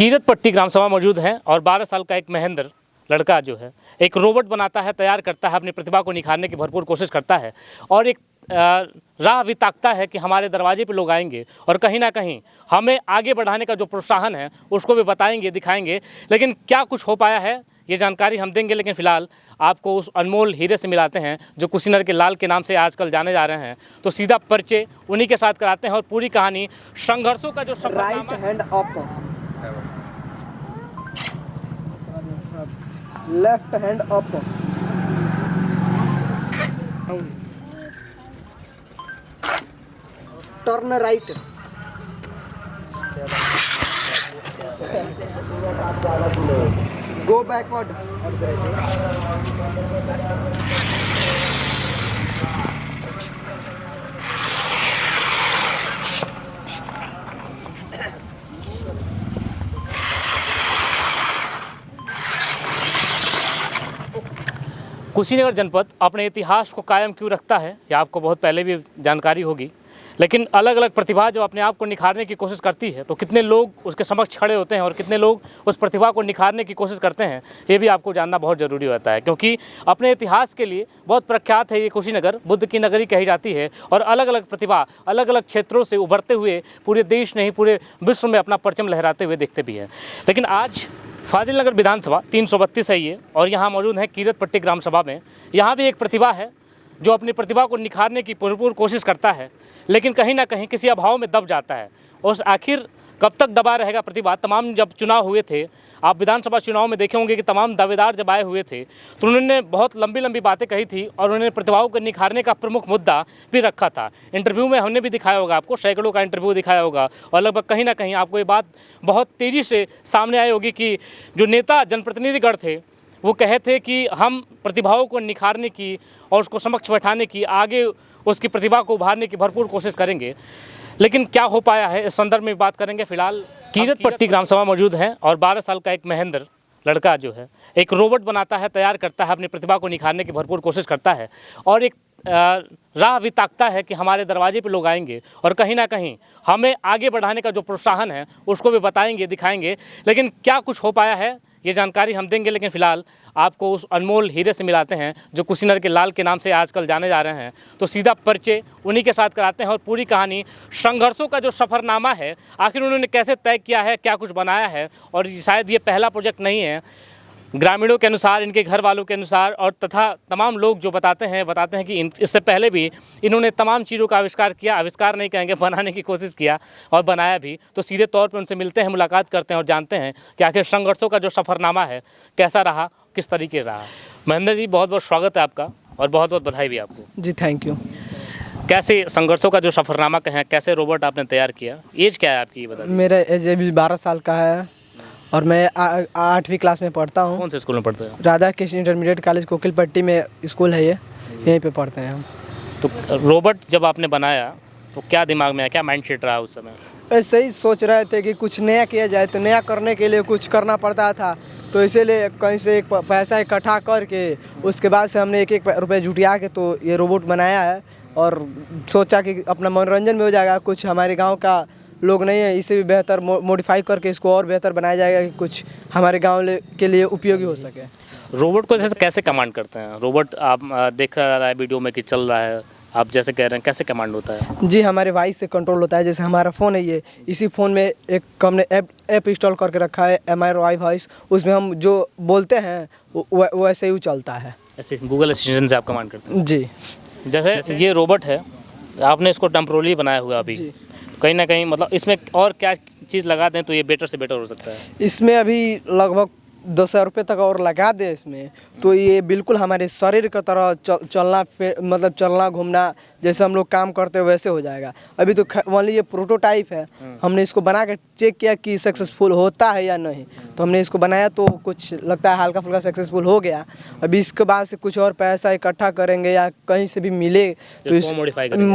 कीरत पट्टी ग्राम सभा मौजूद हैं और 12 साल का एक महेंद्र लड़का जो है एक रोबोट बनाता है, तैयार करता है, अपनी प्रतिभा को निखारने की भरपूर कोशिश करता है और एक राह भी ताकता है कि हमारे दरवाजे पे लोग आएंगे और कहीं ना कहीं हमें आगे बढ़ाने का जो प्रोत्साहन है उसको भी बताएंगे, दिखाएंगे। लेकिन क्या कुछ हो पाया है ये जानकारी हम देंगे, लेकिन फिलहाल आपको उस अनमोल हीरे से मिलाते हैं जो कुशीनगर के लाल के नाम से आजकल जाने जा रहे हैं। तो सीधा परिचय उन्हीं के साथ कराते हैं और पूरी कहानी संघर्षों का जो right hand up, left hand up, turn right, गो बैकवर्ड, कुशीनगर जनपद अपने इतिहास को कायम क्यों रखता है यह आपको बहुत पहले भी जानकारी होगी, लेकिन अलग अलग प्रतिभा जो अपने आप को निखारने की कोशिश करती है तो कितने लोग उसके समक्ष खड़े होते हैं और कितने लोग उस प्रतिभा को निखारने की कोशिश करते हैं ये भी आपको जानना बहुत ज़रूरी होता है। क्योंकि अपने इतिहास के लिए बहुत प्रख्यात है ये कुशीनगर, बुद्ध की नगरी कही जाती है और अलग अलग प्रतिभा अलग अलग क्षेत्रों से उभरते हुए पूरे देश नहीं पूरे विश्व में अपना परचम लहराते हुए देखते भी हैं। लेकिन आज फाजिल नगर विधानसभा 332 है ये और यहाँ मौजूद है कीरत पट्टी ग्राम सभा में। यहाँ भी एक प्रतिभा है जो अपनी प्रतिभा को निखारने की भरपूर कोशिश करता है, लेकिन कहीं ना कहीं किसी अभाव में दब जाता है। और आखिर कब तक दबा रहेगा प्रतिभा? तमाम जब चुनाव हुए थे, आप विधानसभा चुनाव में देखे होंगे कि तमाम दावेदार जब आए हुए थे तो उन्होंने बहुत लंबी लंबी बातें कही थी और उन्होंने प्रतिभाओं को निखारने का प्रमुख मुद्दा भी रखा था। इंटरव्यू में हमने भी दिखाया होगा आपको, सैकड़ों का इंटरव्यू दिखाया होगा और लगभग कहीं ना कहीं आपको ये बात बहुत तेज़ी से सामने आई होगी कि जो नेता जनप्रतिनिधिगण थे वो कहे थे कि हम प्रतिभाओं को निखारने की और उसको समक्ष बैठाने की, आगे उसकी प्रतिभा को उभारने की भरपूर कोशिश करेंगे। लेकिन क्या हो पाया है इस संदर्भ में बात करेंगे। फिलहाल कीरत पट्टी ग्राम सभा मौजूद हैं और 12 साल का एक महेंद्र लड़का जो है एक रोबोट बनाता है, तैयार करता है, अपनी प्रतिभा को निखारने की भरपूर कोशिश करता है और एक राह भी ताकता है कि हमारे दरवाजे पे लोग आएंगे और कहीं ना कहीं हमें आगे बढ़ाने का जो प्रोत्साहन है उसको भी बताएंगे, दिखाएंगे। लेकिन क्या कुछ हो पाया है ये जानकारी हम देंगे, लेकिन फिलहाल आपको उस अनमोल हीरे से मिलाते हैं जो कुशीनगर के लाल के नाम से आजकल जाने जा रहे हैं। तो सीधा परिचय उन्हीं के साथ कराते हैं और पूरी कहानी संघर्षों का जो सफ़रनामा है, आखिर उन्होंने कैसे तय किया है, क्या कुछ बनाया है। और शायद ये पहला प्रोजेक्ट नहीं है, ग्रामीणों के अनुसार, इनके घर वालों के अनुसार और तथा तमाम लोग जो बताते हैं कि इससे पहले भी इन्होंने तमाम चीज़ों का आविष्कार किया, आविष्कार नहीं कहेंगे, बनाने की कोशिश किया और बनाया भी। तो सीधे तौर पे उनसे मिलते हैं, मुलाकात करते हैं और जानते हैं कि आखिर संघर्षों का जो सफ़रनामा है कैसा रहा, किस तरीके रहा। महेंद्र जी, बहुत बहुत स्वागत है आपका और बहुत बहुत बधाई भी आपको। जी थैंक यू। कैसे संघर्षों का जो सफ़रनामा कहें, कैसे रोबोट आपने तैयार किया? एज क्या है आपकी बता? मेरा एज अभी 12 साल का है और मैं 8वीं क्लास में पढ़ता हूँ। कौन से स्कूल में पढ़ते हो? राधा कृष्ण इंटरमीडिएट कॉलेज कोकिल पट्टी में स्कूल है ये, यहीं पे पढ़ते हैं हम। तो रोबोट जब आपने बनाया तो क्या दिमाग में आया, क्या माइंड सेट रहा उस समय? ऐसे ही सोच रहे थे कि कुछ नया किया जाए, तो नया करने के लिए कुछ करना पड़ता था, तो इसीलिए कहीं से एक पैसा इकट्ठा करके उसके बाद से हमने 1-1 रुपये जुटिया के तो ये रोबोट बनाया है और सोचा कि अपना मनोरंजन भी हो जाएगा, कुछ हमारे गांव का लोग नहीं है, इसे भी बेहतर मॉडिफाई करके इसको और बेहतर बनाया जाएगा कि कुछ हमारे गांव के लिए उपयोगी हो सके। रोबोट को जैसे कैसे कमांड करते हैं? रोबोट आप देख रहा है वीडियो में कि चल रहा है, आप जैसे कह रहे हैं, कैसे कमांड होता है? जी, हमारे वॉइस से कंट्रोल होता है। जैसे हमारा फ़ोन है ये, इसी फ़ोन में एक हमने ऐप इंस्टॉल करके रखा है MI वॉइस, उसमें हम जो बोलते हैं वैसे ही चलता है। ऐसे गूगल असिस्टेंट से आप कमांड करते हैं? जी। जैसे ये रोबोट है, आपने इसको टेम्पोरली बनाया हुआ अभी, कहीं ना कहीं मतलब इसमें और क्या चीज़ लगा दें तो ये बेटर से बेटर हो सकता है? इसमें अभी लगभग 10,000 रुपये तक और लगा दे इसमें तो ये बिल्कुल हमारे शरीर की तरह मतलब चलना घूमना जैसे हम लोग काम करते हैं वैसे हो जाएगा। अभी तो ओनली ये प्रोटोटाइप है, हमने इसको बना के चेक किया कि सक्सेसफुल होता है या नहीं, तो हमने इसको बनाया तो कुछ लगता है हल्का फुल्का सक्सेसफुल हो गया। अभी इसके बाद से कुछ और पैसा इकट्ठा करेंगे या कहीं से भी मिले तो इसको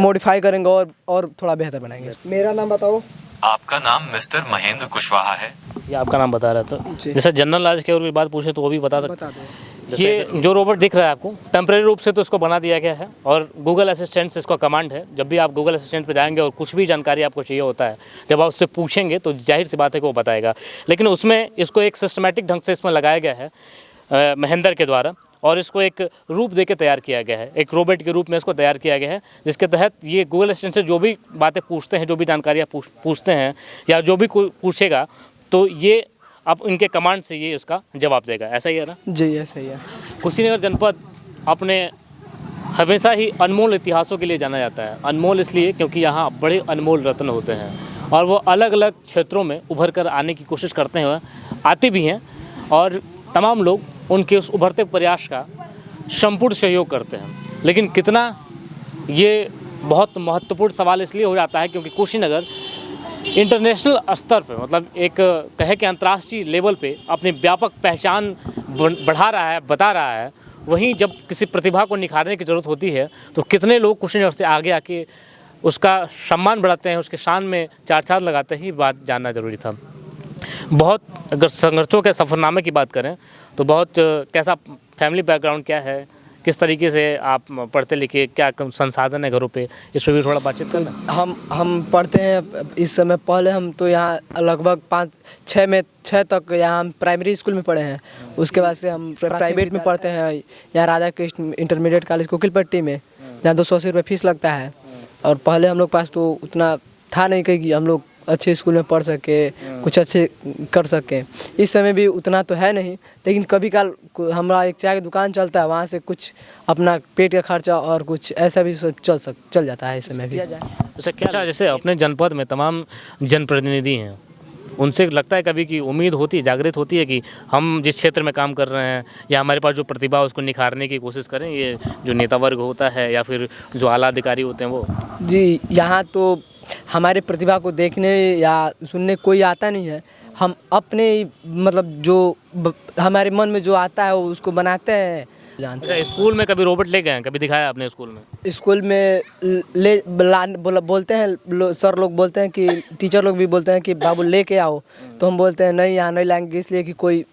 मॉडिफाई करेंगे और थोड़ा बेहतर बनाएंगे। मेरा नाम बताओ। आपका नाम मिस्टर महेंद्र कुशवाहा है। ये आपका नाम बता रहा था। जैसे जनरल नॉलेज की और भी बात पूछे तो वो भी बता सकते हैं। ये जो रोबोट दिख रहा है आपको, टेम्परेरी रूप से तो इसको बना दिया गया है और गूगल असिस्टेंट से इसका कमांड है। जब भी आप गूगल असिस्टेंट पे जाएंगे और कुछ भी जानकारी आपको चाहिए होता है, जब आप उससे पूछेंगे तो जाहिर सी बात है कि वो बताएगा। लेकिन उसमें इसको एक सिस्टमेटिक ढंग से इसमें लगाया गया है महेंद्र के द्वारा, और इसको एक रूप देके तैयार किया गया है, एक रोबोट के रूप में इसको तैयार किया गया है, जिसके तहत ये गूगल असिस्टेंट से जो भी बातें पूछते हैं, जो भी जानकारियाँ पूछते हैं या जो भी पूछेगा, तो ये अब इनके कमांड से ये उसका जवाब देगा। ऐसा ही है ना? जी ऐसा ही है। कुशीनगर जनपद अपने हमेशा ही अनमोल इतिहासों के लिए जाना जाता है। अनमोल इसलिए क्योंकि यहाँ बड़े अनमोल रत्न होते हैं और वो अलग अलग क्षेत्रों में उभर कर आने की कोशिश करते हैं, आते भी हैं, और तमाम लोग उनके उस उभरते प्रयास का संपूर्ण सहयोग करते हैं। लेकिन कितना, ये बहुत महत्वपूर्ण सवाल इसलिए हो जाता है क्योंकि कुशीनगर इंटरनेशनल स्तर पे, मतलब एक कहे कि अंतर्राष्ट्रीय लेवल पे अपनी व्यापक पहचान बढ़ा रहा है, बता रहा है। वहीं जब किसी प्रतिभा को निखारने की ज़रूरत होती है तो कितने लोग कुशीनगर से आगे आके उसका सम्मान बढ़ाते हैं, उसके शान में चार चांद लगाते ही बात जानना ज़रूरी था। बहुत, अगर संघर्षों के सफ़रनामे की बात करें तो बहुत कैसा फैमिली बैकग्राउंड क्या है, किस तरीके से आप पढ़ते लिखे, क्या संसाधन है घरों पे, इस पर भी थोड़ा बातचीत करना। हम पढ़ते हैं इस समय। पहले हम तो यहाँ लगभग 5-6 तक यहाँ हम प्राइमरी स्कूल में पढ़े हैं। उसके बाद से हम प्राइवेट में पढ़ते हैं यहाँ राधा कृष्ण इंटरमीडिएट कॉलेज कोकिलपट्टी में, जहाँ 280 रुपये फीस लगता है। और पहले हम लोग पास तो उतना था नहीं कि हम लोग अच्छे स्कूल में पढ़ सके, कुछ अच्छे कर सकें। इस समय भी उतना तो है नहीं, लेकिन कभी काल हमारा एक चाय की दुकान चलता है, वहाँ से कुछ अपना पेट का खर्चा और कुछ ऐसा भी सब चल जाता है इस समय भी। अच्छा, क्या जैसे अपने जनपद में तमाम जनप्रतिनिधि हैं, उनसे लगता है कभी कि उम्मीद होती है, जागृत होती है कि हम जिस क्षेत्र में काम कर रहे हैं या हमारे पास जो प्रतिभा है उसको निखारने की कोशिश करें, ये जो नेता वर्ग होता है या फिर जो आला अधिकारी होते हैं वो? जी, यहाँ तो हमारे प्रतिभा को देखने या सुनने कोई आता नहीं है। हम अपने मतलब जो हमारे मन में जो आता है वो उसको बनाते हैं, जानते हैं। स्कूल में कभी रोबोट ले गए हैं, कभी दिखाया आपने स्कूल में? स्कूल में बोलते हैं सर लोग बोलते हैं कि टीचर लोग भी बोलते हैं कि बाबू लेके आओ, तो हम बोलते हैं नहीं, यहाँ नहीं लाएंगे, इसलिए कि कोई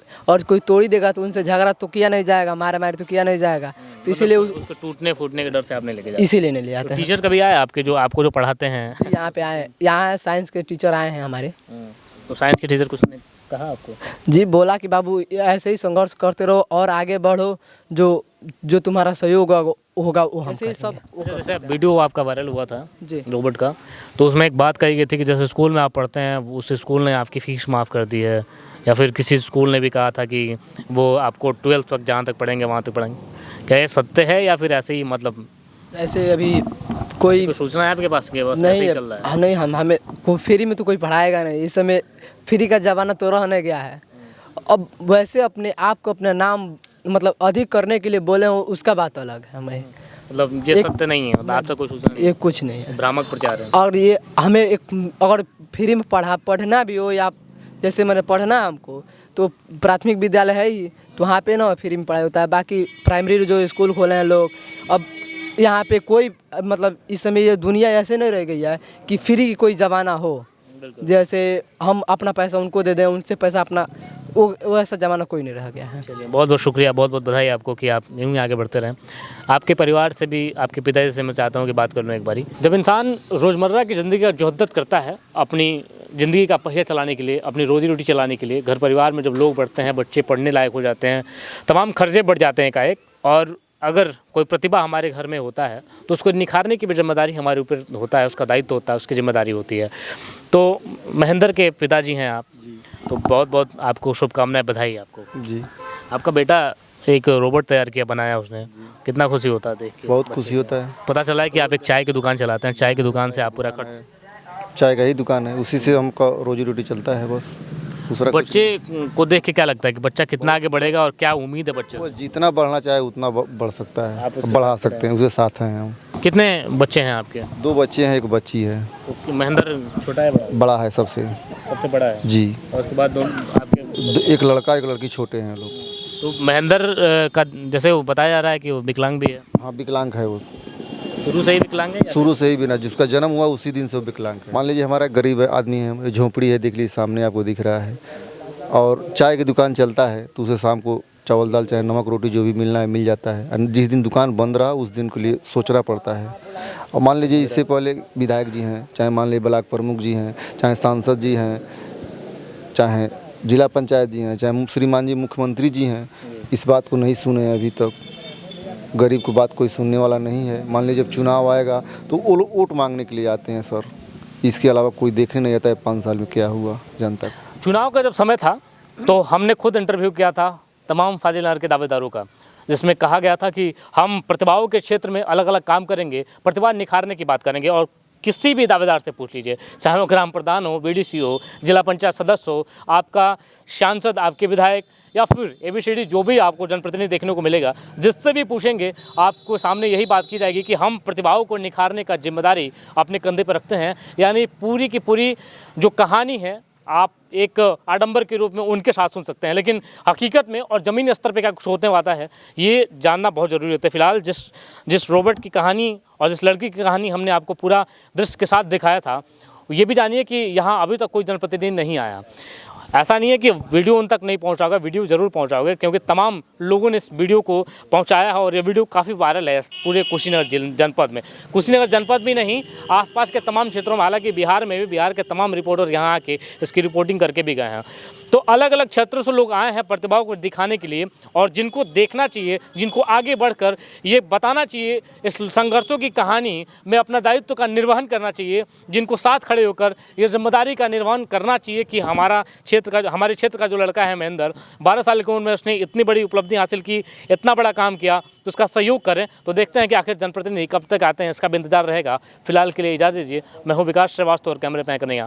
तोड़ी देगा तो उनसे झगड़ा तो किया नहीं जाएगा, मारे तो किया नहीं जाएगा, तो इसीलिए उसको टूटने फूटने के डर से आपने लेके जाया, इसीलिए नहीं ले आते हैं। टीचर कभी आए आपके जो आपको जो पढ़ाते हैं? यहाँ पे आए, यहाँ साइंस के टीचर आए हैं हमारे। तो साइंस के टीचर कुछ ने कहा आपको? जी, बोला कि बाबू ऐसे ही संघर्ष करते रहो और आगे बढ़ो, जो तुम्हारा सहयोग होगा वो हम करेंगे। सब जैसे वीडियो आपका वायरल हुआ था जी रोबोट का, तो उसमें एक बात कही गई थी कि जैसे स्कूल में आप पढ़ते हैं उस स्कूल ने आपकी फ़ीस माफ़ कर दी है, या फिर किसी स्कूल ने भी कहा था कि वो आपको 12th तक जहाँ तक पढ़ेंगे वहाँ तक पढ़ेंगे। क्या ये सत्य है या फिर ऐसे ही, मतलब ऐसे अभी कोई सूचना है आपके पास कि बस नहीं ऐसे ही चल रहा है? नहीं, हमें फ्री में तो कोई पढ़ाएगा नहीं। इस समय फ्री का ज़माना तो रह नहीं गया है। अब वैसे अपने आप को अपना नाम मतलब अधिक करने के लिए बोले हो, उसका बात अलग है। हमें मतलब ये सत्य नहीं है, मतलब आप तक कोई सूचना नहीं? ये कुछ नहीं है, भ्रामक प्रचार है। और ये हमें एक अगर फ्री में पढ़ना भी हो, या जैसे मैंने पढ़ना हमको तो प्राथमिक विद्यालय है ही, तो वहाँ पे ना फ्री में पढ़ाई होता है। बाकी प्राइमरी जो स्कूल खोले हैं लोग, अब यहाँ पे कोई मतलब इस समय ये दुनिया ऐसे नहीं रह गई है कि फ्री की कोई ज़माना हो, जैसे हम अपना पैसा उनको दे दें, उनसे पैसा अपना, वो ऐसा ज़माना कोई नहीं रह गया है। चलिए, बहुत बहुत शुक्रिया, बहुत बहुत बधाई आपको कि आप यूँ ही आगे बढ़ते रहें। आपके परिवार से भी, आपके पिताजी से मैं चाहता हूँ कि बात कर लूँ एक बारी। जब इंसान रोज़मर्रा की ज़िंदगी का जोहद्दत करता है, अपनी ज़िंदगी का पहिया चलाने के लिए, अपनी रोज़ी रोटी चलाने के लिए, घर परिवार में जब लोग बढ़ते हैं, बच्चे पढ़ने लायक हो जाते हैं, तमाम खर्चे बढ़ जाते हैं एकाएक, और अगर कोई प्रतिभा हमारे घर में होता है तो उसको निखारने की भी जिम्मेदारी हमारे ऊपर होता है, उसका दायित्व होता है, उसकी जिम्मेदारी होती है। तो महेंद्र के पिताजी हैं आप, तो बहुत बहुत आपको शुभकामनाएं, बधाई आपको जी। आपका बेटा एक रोबोट तैयार किया, बनाया उसने, कितना खुशी होता है देख के? बहुत खुशी होता है। पता चला है कि आप एक चाय की दुकान चलाते हैं, चाय की दुकान से आप पूरा खर्च? चाय का ही दुकान है, उसी से हमका रोजी रोटी चलता है बस। दूसरा बच्चे को देख के क्या लगता है कि बच्चा कितना आगे बढ़ेगा और क्या उम्मीद है बच्चे? वो जितना बढ़ना चाहे उतना बढ़ सकता है, बढ़ा सकते हैं, उसके साथ हैं हम। कितने बच्चे हैं आपके? 2 बच्चे हैं, 1 बच्ची है। तो महेंद्र छोटा है बड़ा? बड़ा है, सबसे बड़ा है जी। और उसके बाद दोनों आपके? 1 लड़का 1 लड़की, छोटे हैं लोग। तो महेंद्र का जैसे वो बताया जा रहा है कि वो विकलांग भी है? हाँ, विकलांग है वो, शुरू से ही विकलांग है? शुरू से ही बिना, जिसका जन्म हुआ उसी दिन से वो विकलांग है। मान लीजिए हमारा गरीब आदमी है, झोंपड़ी है, देख लीजिए सामने आपको दिख रहा है, और चाय की दुकान चलता है, तो उसे शाम को चावल दाल चाहे नमक रोटी जो भी मिलना है मिल जाता है। और जिस दिन दुकान बंद रहा उस दिन के लिए सोचना पड़ता है। और मान लीजिए इससे पहले विधायक जी हैं, चाहे मान लीजिए ब्लॉक प्रमुख जी हैं, चाहे सांसद जी हैं, चाहे जिला पंचायत जी हैं, चाहे श्रीमान जी मुख्यमंत्री जी हैं, इस बात को नहीं सुने अभी तक। गरीब को बात कोई सुनने वाला नहीं है। मान लीजिए जब चुनाव आएगा तो वो लोग वोट मांगने के लिए आते हैं सर, इसके अलावा कोई देखने नहीं आता है 5 साल में क्या हुआ जनता को। चुनाव का जब समय था तो हमने खुद इंटरव्यू किया था तमाम फाजिल नगर के दावेदारों का, जिसमें कहा गया था कि हम प्रतिभाओं के क्षेत्र में अलग अलग काम करेंगे, प्रतिभा निखारने की बात करेंगे। और किसी भी दावेदार से पूछ लीजिए, चाहे वो ग्राम प्रधान हो, बीडीसी हो, जिला पंचायत सदस्य हो, आपका सांसद, आपके विधायक या फिर ABCD जो भी आपको जनप्रतिनिधि देखने को मिलेगा, जिससे भी पूछेंगे आपको सामने यही बात की जाएगी कि हम प्रतिभाओं को निखारने का जिम्मेदारी अपने कंधे पर रखते हैं। यानी पूरी की पूरी जो कहानी है आप एक आडंबर के रूप में उनके साथ सुन सकते हैं, लेकिन हकीकत में और ज़मीनी स्तर पे क्या कुछ होने वाला है ये जानना बहुत ज़रूरी होता है। फिलहाल जिस रोबोट की कहानी और जिस लड़की की कहानी हमने आपको पूरा दृश्य के साथ दिखाया था, ये भी जानिए कि यहाँ अभी तक कोई जनप्रतिनिधि नहीं आया। ऐसा नहीं है कि वीडियो उन तक नहीं पहुंचा होगा, वीडियो ज़रूर पहुंचा होगा, क्योंकि तमाम लोगों ने इस वीडियो को पहुंचाया है और ये वीडियो काफ़ी वायरल है पूरे कुशीनगर जनपद में। कुशीनगर जनपद भी नहीं, आसपास के तमाम क्षेत्रों में, हालांकि बिहार में भी बिहार के तमाम रिपोर्टर यहाँ आके इसकी रिपोर्टिंग करके भी गए हैं। तो अलग अलग क्षेत्रों से लोग आए हैं प्रतिभाओं को दिखाने के लिए, और जिनको देखना चाहिए, जिनको आगे बढ़कर ये बताना चाहिए इस संघर्षों की कहानी में अपना दायित्व का निर्वहन करना चाहिए, जिनको साथ खड़े होकर ये जिम्मेदारी का निर्वहन करना चाहिए कि हमारे क्षेत्र का जो लड़का है महेंद्र, 12 साल की उम्र में उसने इतनी बड़ी उपलब्धि हासिल की, इतना बड़ा काम किया, तो उसका सहयोग करें। तो देखते हैं कि आखिर जनप्रतिनिधि कब तक आते हैं, इसका भी इंतजार रहेगा। फिलहाल के लिए इजाज़त दीजिए। मैं हूँ विकास श्रीवास्तव और कैमरे पे कन्हैया।